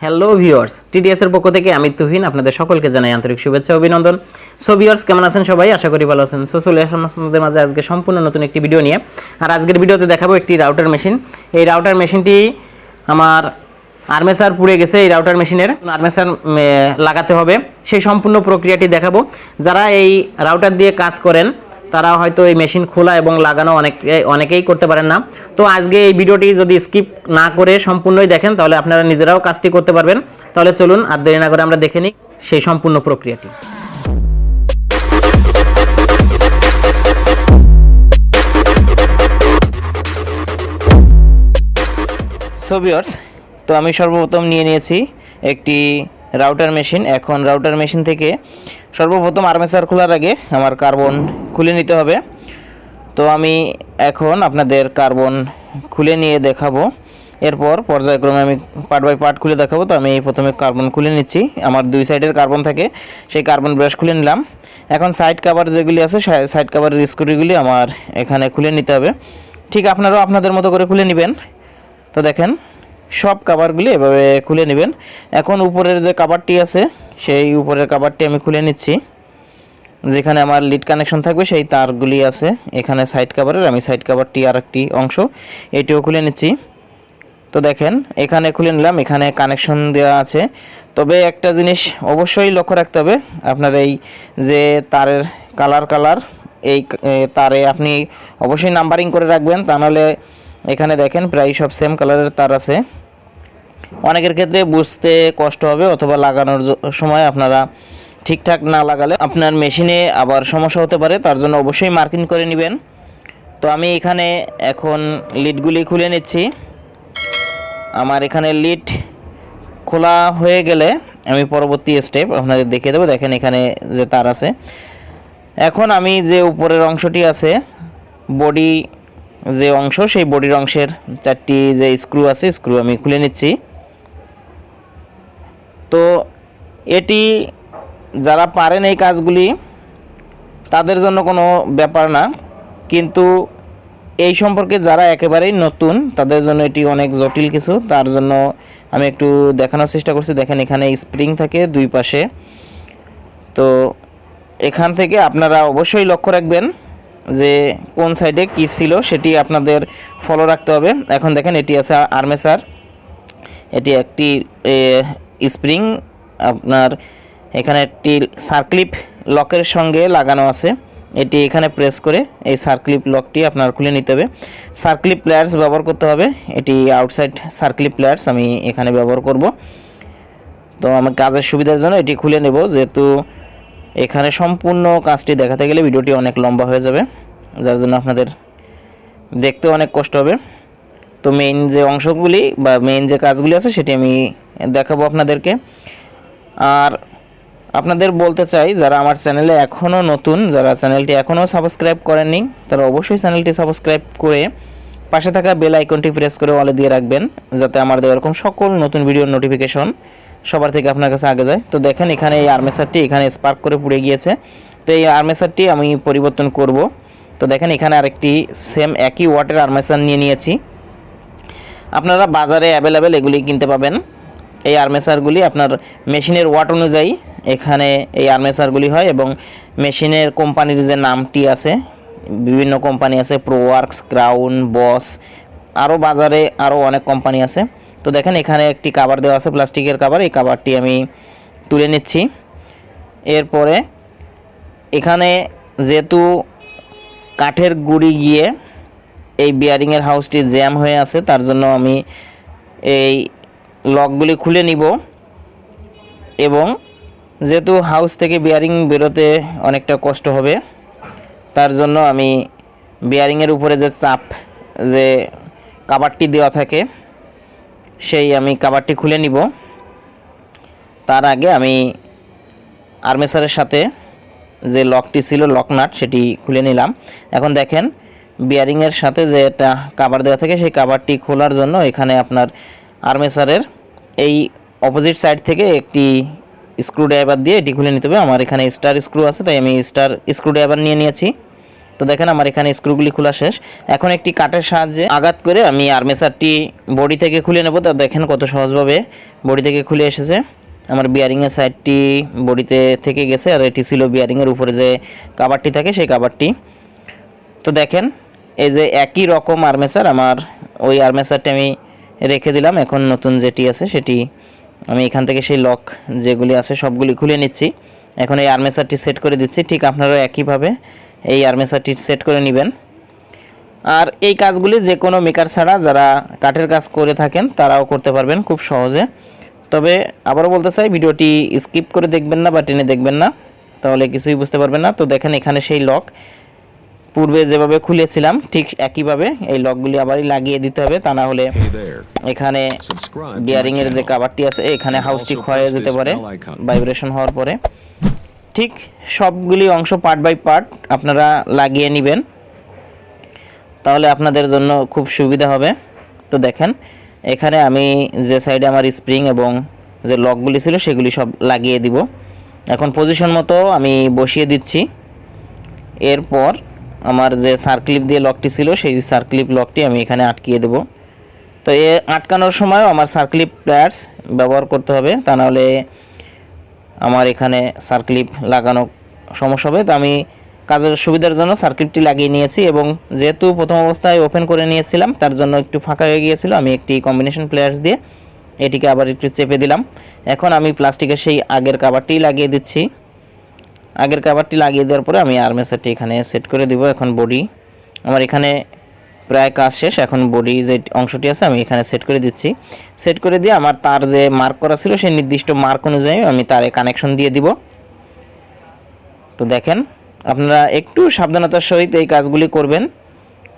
Hello viewers, TTS এর পক্ষ থেকে আমি তুহিন আপনাদের সকলকে জানাই আন্তরিক শুভেচ্ছা ও অভিনন্দন। সো ভিউয়ার্স, কেমন আছেন সবাই? আশা করি ভালো আছেন। সো চলে আসলাম আপনাদের মাঝে আজকে সম্পূর্ণ নতুন একটি ভিডিও নিয়ে। আর আজকের ভিডিওতে দেখাবো একটি রাউটার মেশিন। এই রাউটার মেশিনটি আমার আর্মেচার পুড়ে গেছে। এই রাউটার মেশিনের আর্মেচার লাগাতে হবে, সেই সম্পূর্ণ প্রক্রিয়াটি দেখাবো। যারা এই রাউটার দিয়ে কাজ করেন তারা হয়তো এই মেশিন খোলা এবং লাগানো অনেকেই করতে পারেন না। তো আজকে এই ভিডিওটি যদি স্কিপ না করে সম্পূর্ণই দেখেন তাহলে আপনারা নিজেরাও কাজটি করতে পারবেন। তাহলে চলুন আর দেরি না করে আমরা দেখে নিই সেই সম্পূর্ণ প্রক্রিয়াটি। সো ভিউয়ার্স, তো আমি সর্বপ্রথম নিয়ে নিয়েছি একটি রাউটার মেশিন। এখন রাউটার মেশিন থেকে সর্বপ্রথম আর্মেচার খোলার আগে আমার কার্বন খুলে নিতে হবে। তো আমি এখন আপনাদের কার্বন খুলে নিয়ে দেখাবো, এরপর পর্যায়ক্রমে আমি পার্ট বাই পার্ট খুলে দেখাবো। তো আমি প্রথমে কার্বন খুলে নিচ্ছি। আমার দুই সাইডের কার্বন থাকে, সেই কার্বন ব্রাশ খুলে নিলাম। এখন সাইড কভার যেগুলি আছে সাইড কভারের স্ক্রুগুলি আমার এখানে খুলে নিতে হবে। ঠিক আপনারাও আপনাদের মতো করে খুলে নেবেন। তো দেখেন, সব কভারগুলি এভাবে খুলে নেবেন। এখন উপরের যে কভারটি আছে সেই উপরের কভারটি আমি খুলে নিচ্ছি। যেখানে আমার লিড কানেকশন থাকবে সেই তারগুলি আছে এখানে সাইড কভারের, আমি সাইড কভারটি আর একটি অংশ এটিও খুলে নিচ্ছি। তো দেখেন, এখানে খুলে নিলাম, এখানে কানেকশন দেওয়া আছে। তবে একটা জিনিস অবশ্যই লক্ষ্য রাখতে হবে, আপনার এই যে তারের কালার এই তারে আপনি অবশ্যই নাম্বারিং করে রাখবেন, তা নাহলে এখানে দেখেন প্রায় সব সেম কালারের তার আছে। অনেকের ক্ষেত্রে বুঝতে কষ্ট হবে, অথবা লাগানোর সময় আপনারা ঠিকঠাক না লাগালে আপনার মেশিনে আবার সমস্যা হতে পারে। তার জন্য অবশ্যই মার্কিং করে নেবেন। তো আমি এখানে এখন লিডগুলি খুলে নিচ্ছি। আমার এখানে লিড খোলা হয়ে গেলে আমি পরবর্তী স্টেপ আপনাদের দেখিয়ে দেবো। দেখেন এখানে যে তার আছে। এখন আমি যে উপরের অংশটি আছে বডি যে অংশ, সেই বডির অংশের চারটি যে স্ক্রু আছে স্ক্রু আমি খুলে নিচ্ছি। তো এটি যারা পারেন এই কাজগুলি তাদের জন্য কোনো ব্যাপার না, কিন্তু এই সম্পর্কে যারা একেবারেই নতুন তাদের জন্য এটি অনেক জটিল কিছু। তার জন্য আমি একটু দেখানোর চেষ্টা করছি। দেখেন এখানে স্প্রিং থাকে দুই পাশে। তো এখান থেকে আপনারা অবশ্যই লক্ষ্য রাখবেন যে কোন সাইডে কী ছিল, সেটি আপনাদের ফলো রাখতে হবে। এখন দেখেন এটি আছে আর্মেচার, এটি একটি স্প্রিং আপনার এখানে একটি সার্ক্লিপ লকের সঙ্গে লাগানো আছে। এটি এখানে প্রেস করে এই সার্ক্লিপ লকটি আপনার খুলে নিতে হবে। সার্ক্লিপ প্লেয়ার্স ব্যবহার করতে হবে, এটি আউটসাইড সার্ক্লিপ প্লেয়ার্স আমি এখানে ব্যবহার করব। তো আমার কাজের সুবিধার জন্য এটি খুলে নেব, যেহেতু এখানে সম্পূর্ণ কাজটি দেখাতে গেলে ভিডিওটি অনেক লম্বা হয়ে যাবে, যার জন্য আপনাদের দেখতে অনেক কষ্ট হবে। তো মেইন যে অংশগুলি বা মেইন যে কাজগুলি আছে সেটি আমি দেখাবো আপনাদেরকে। আর আপনাদের বলতে চাই, যারা আমার চ্যানেলে এখনও নতুন, যারা চ্যানেলটি এখনও সাবস্ক্রাইব করেননি তারা অবশ্যই চ্যানেলটি সাবস্ক্রাইব করে পাশে থাকা বেল আইকনটি প্রেস করে অলে দিয়ে রাখবেন, যাতে আমার এরকম সকল নতুন ভিডিওর নোটিফিকেশন সবার থেকে আপনার কাছে আগে যায়। তো দেখেন এখানে এই আর্মেচারটি এখানে স্পার্ক করে পুড়ে গিয়েছে। তো এই আর্মেচারটি আমি পরিবর্তন করব। তো দেখেন এখানে আরেকটি সেম একই ওয়াটের আর্মেচার নিয়ে নিয়েছি। আপনারা বাজারে অ্যাভেলেবেল এগুলি কিনতে পাবেন। এই আর্মেচারগুলি আপনার মেশিনের ওয়াট অনুযায়ী এখানে এই আর্মেচারগুলি হয়, এবং মেশিনের কোম্পানির যে নামটি আছে, বিভিন্ন কোম্পানি আছে, প্রো ওয়ার্কস, ক্রাউন, বস, আরও বাজারে আরও অনেক কোম্পানি আছে। তো দেখেন এখানে একটি কভার দেওয়া আছে, প্লাস্টিকের কভার। এই কভারটি আমি তুলে নিচ্ছি। এরপরে এখানে যেহেতু কাঠের গুঁড়ি গিয়ে এই বিয়ারিংয়ের হাউসটি জ্যাম হয়ে আছে, তার জন্য আমি এই লকগুলি খুলে নিব। এবং যেহেতু হাউস থেকে বিয়ারিং বেরোতে অনেকটা কষ্ট হবে, তার জন্য আমি বিয়ারিংয়ের উপরে যে চাপ যে কভারটি দেওয়া থাকে সেই আমি কভারটি খুলে নিব। তার আগে আমি আর্মেচারের সাথে যে লকটি ছিল লক নাট সেটি খুলে নিলাম। এখন দেখেন বিয়ারিংয়ের সাথে যে একটা কভার দেওয়া থাকে সেই কভারটি খোলার জন্য এখানে আপনার আর্মেচারের এই অপোজিট সাইড থেকে একটি স্ক্রু ড্রাইভার দিয়ে এটি খুলে নিতে হবে। আমার এখানে স্টার স্ক্রু আছে, তাই আমি স্টার স্ক্রু ড্রাইভার নিয়ে নিয়েছি। তো দেখেন আমার এখানে স্ক্রুগুলি খোলা শেষ। এখন একটি কাঠের সাহায্যে আঘাত করে আমি আর্মেচারটি বডি থেকে খুলে নেব। তা দেখেন কত সহজভাবে বডি থেকে খুলে এসেছে। আমার বিয়ারিংয়ের সাইডটি বডিতে থেকে গেছে, আর এটি ছিল বিয়ারিংয়ের উপরে যে কাভারটি থাকে সেই কাভারটি। তো দেখেন এই যে একই রকম আর্মেচার, আমার ওই আর্মেচারটি আমি রেখে দিলাম। এখন নতুন যেটি আছে সেটি আমি এখান থেকে সেই লক যেগুলি আছে সবগুলি খুলে নিচ্ছি। এখন এই আর্মেচারটি সেট করে দিচ্ছি। ঠিক আপনারাও একইভাবে এই আর্মেচারটি সেট করে নেবেন। আর এই কাজগুলি যে কোনো মেকার ছাড়া যারা কাঠের কাজ করে থাকেন তারাও করতে পারবেন খুব সহজে। তবে আবারও বলতে চাই, ভিডিওটি স্কিপ করে দেখবেন না বা টেনে দেখবেন না, তাহলে কিছুই বুঝতে পারবেন না। তো দেখেন এখানে সেই লক পূর্বে যেভাবে খুলেছিলাম ঠিক একইভাবে এই লকগুলি আবারই লাগিয়ে দিতে হবে, তা না হলে এখানে বিয়ারিংয়ের যে কাভারটি আছে এখানে হাউসটি ক্ষয়ে যেতে পারে ভাইব্রেশন হওয়ার পরে। ঠিক সবগুলি অংশ পার্ট বাই পার্ট আপনারা লাগিয়ে নেবেন, তাহলে আপনাদের জন্য খুব সুবিধা হবে। তো দেখেন এখানে আমি যে সাইডে আমার স্প্রিং এবং যে লকগুলি ছিল সেগুলি সব লাগিয়ে দিব। এখন পজিশন মতো আমি বসিয়ে দিচ্ছি। এরপর আমার যে সার্ক্লিপ দিয়ে লকটি ছিল সেই সার্ক্লিপ লকটি আমি এখানে আটকিয়ে দেব। তো এ আটকানোর সময়ও আমার সার্ক্লিপ প্লায়ার্স ব্যবহার করতে হবে, তা নাহলে আমার এখানে সার্ক্লিপ লাগানো সমস্যা হবে। তো আমি কাজের সুবিধার জন্য সার্কিটটি লাগিয়ে নিয়েছি, এবং যেহেতু প্রথম অবস্থায় ওপেন করে নিয়েছিলাম তার জন্য একটু ফাঁকা হয়ে গিয়েছিল, আমি একটি কম্বিনেশন প্লেয়ার্স দিয়ে এটিকে আবার একটু চেপে দিলাম। এখন আমি প্লাস্টিকের সেই আগের কাভারটি লাগিয়ে দিচ্ছি। আগের কাভারটি লাগিয়ে দেওয়ার পরে আমি আর্মেচারটি এখানে সেট করে দিব। এখন বডি আমার এখানে প্রায় কাজ শেষ। এখন বডি যে অংশটি আছে আমি এখানে সেট করে দিচ্ছি। সেট করে দিয়ে আমার তার যে মার্ক করা ছিল সেই নির্দিষ্ট মার্ক অনুযায়ী আমি তারে কানেকশন দিয়ে দিব। তো দেখেন আপনারা একটু সাবধানতার সহিত এই কাজগুলি করবেন,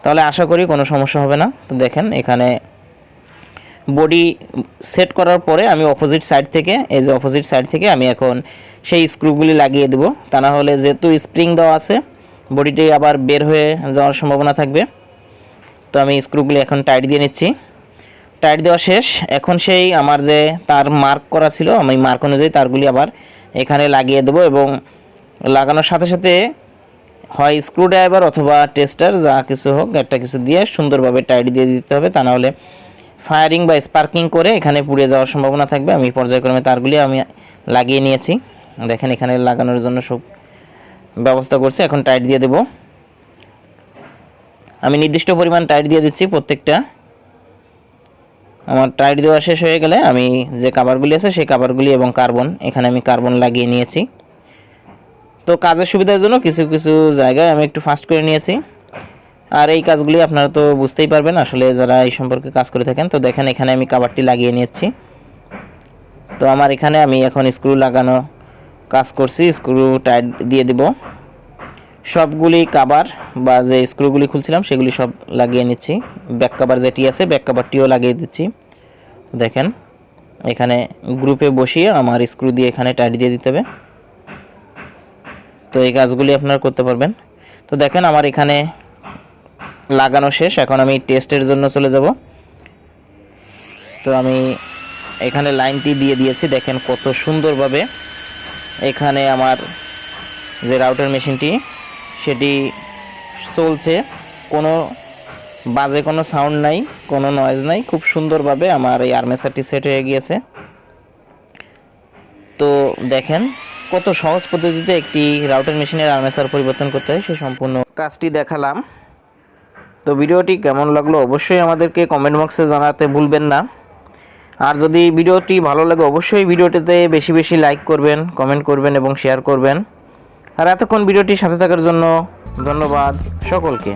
তাহলে আশা করি কোনো সমস্যা হবে না। তো দেখেন এখানে বডি সেট করার পরে আমি অপোজিট সাইড থেকে, এই যে অপোজিট সাইড থেকে আমি এখন সেই স্ক্রুগুলি লাগিয়ে দেব, তা না হলে যেহেতু স্প্রিং দেওয়া আছে বডিটি আবার বের হয়ে যাওয়ার সম্ভাবনা থাকবে। তো আমি স্ক্রুগুলি এখন টাইট দিয়ে নিচ্ছি। টাইট দেওয়া শেষ। এখন সেই আমার যে তার মার্ক করা ছিল আমি মার্ক অনুযায়ী তারগুলি আবার এখানে লাগিয়ে দেব, এবং লাগানোর সাথে সাথে হয় স্ক্রু ড্রাইভার অথবা টেস্টার যা কিছু হোক একটা কিছু দিয়ে সুন্দরভাবে টাইট দিয়ে দিতে হবে, তা না হলে ফায়ারিং বা স্পার্কিং করে এখানে পুড়ে যাওয়ার সম্ভাবনা থাকবে। আমি পর্যায়ক্রমে তারগুলি আমি লাগিয়ে নিয়েছি। দেখেন এখানে লাগানোর জন্য সব ব্যবস্থা করছি। এখন টাইট দিয়ে দেব। আমি নির্দিষ্ট পরিমাণ টাইট দিয়ে দিচ্ছি প্রত্যেকটা। আমার টাইট দেওয়া শেষ হয়ে গেলে আমি যে কাভারগুলি আছে সেই কাভারগুলি এবং কার্বন, এখানে আমি কার্বন লাগিয়ে নিয়েছি। তো কাজের সুবিধার জন্য কিছু কিছু জায়গায় আমি একটু ফাস্ট করে নিয়েছি। আর এই কাজগুলি আপনারা তো বুঝতেই পারবেন আসলে যারা এই সম্পর্কে কাজ করে থাকেন। তো দেখেন এখানে আমি কাভারটি লাগিয়ে নিয়েছি। তো আমার এখানে আমি এখন স্ক্রু লাগানো কাজ করছি। স্ক্রু টাইট দিয়ে দিব। সবগুলি কাভার বা যে স্ক্রুগুলি খুলছিলাম সেগুলি সব লাগিয়ে নিচ্ছি। ব্যাক কাভার যেটি আছে ব্যাক কাভারটিও লাগিয়ে দিচ্ছি। দেখেন এখানে গ্রুপে বসিয়ে আমার স্ক্রু দিয়ে এখানে টাইট দিয়ে দিতে হবে। তো এই কাজগুলি আপনারা করতে পারবেন। তো দেখেন আমার এখানে লাগানো শেষ। এখন আমি টেস্টের জন্য চলে যাব। তো আমি এখানে লাইনটি দিয়ে দিয়েছি। দেখেন কত সুন্দরভাবে এখানে আমার যে রাউটার মেশিনটি সেটি চলছে, কোনো বাজে কোনো সাউন্ড নাই, কোনো নয়েজ নাই, খুব সুন্দরভাবে আমার এই আর্মেচারটি সেট হয়ে গিয়েছে। তো দেখেন কত সহজ পদ্ধতিতে একটি রাউটার মেশিনের আর্মেচার পরিবর্তন করতে হয় সেই সম্পূর্ণ কাজটি দেখালাম। তো ভিডিওটি কেমন লাগলো অবশ্যই আমাদেরকে কমেন্ট বক্সে জানাতে ভুলবেন না। আর যদি ভিডিওটি ভালো লাগে অবশ্যই ভিডিওটিতে বেশি বেশি লাইক করবেন, কমেন্ট করবেন এবং শেয়ার করবেন। আর এতক্ষণ ভিডিওটির সাথে থাকার জন্য ধন্যবাদ সকলকে।